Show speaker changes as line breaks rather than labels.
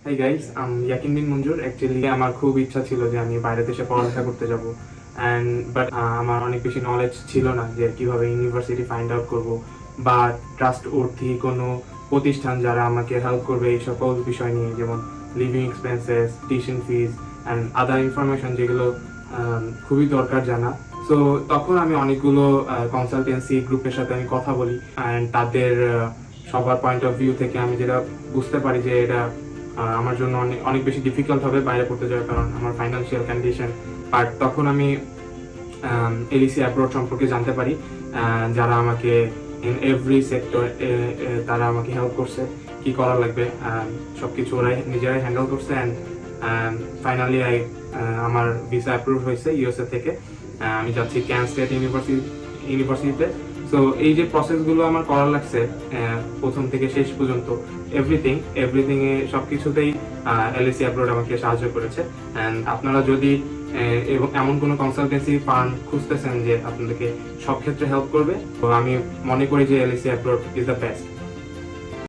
Hi guys, ইয়াকিন বিন মঞ্জুর। Actually আমার খুব ইচ্ছা ছিল যে আমি বাইরে দেশে পড়ালেখা করতে যাব, অ্যান্ড বাট আমার অনেক বেশি নলেজ ছিল না যে কিভাবে ইউনিভার্সিটি ফাইন্ড আউট করব বা ট্রাস্ট অর্থী কোনো প্রতিষ্ঠান যারা আমাকে হেল্প করবে এই সকল বিষয় নিয়ে, যেমন living expenses, tuition fees and other information, যেগুলো খুবই দরকার জানা। সো তখন আমি অনেকগুলো কনসালটেন্সি গ্রুপের সাথে আমি কথা বলি, অ্যান্ড তাদের সবার পয়েন্ট অফ ভিউ থেকে আমি যেটা বুঝতে পারি যে এটা আমার জন্য অনেক অনেক বেশি ডিফিকাল্ট হবে বাইরে পড়তে যাওয়ার, কারণ আমার ফাইন্যান্সিয়াল কন্ডিশন। বাট তখন আমি এলিসি অ্যাপ্রোচ সম্পর্কে জানতে পারি, যারা আমাকে ইন এভরি সেক্টর তারা আমাকে হেল্প করছে, কি করা লাগবে সব কিছু ওরাই নিজেরাই হ্যান্ডেল করছে। অ্যান্ড ফাইনালি আমার ভিসা অ্যাপ্রুভ হয়েছে ইউএসএ থেকে। আমি যাচ্ছি ক্যান স্টেট ইউনিভার্সিটিতে। সো এই যে প্রসেসগুলো আমার করা লাগছে প্রথম থেকে শেষ পর্যন্ত, এভরিথিং এ সবকিছুতেই এলএসি অ্যাপ্রোড আমাকে সাহায্য করেছে। অ্যান্ড আপনারা যদি এবং এমন কোনো কনসালটেন্সি ফার্ম খুঁজতেছেন যে আপনাদেরকে সব ক্ষেত্রে হেল্প করবে, তো আমি মনে করি যে LAC abroad is the best.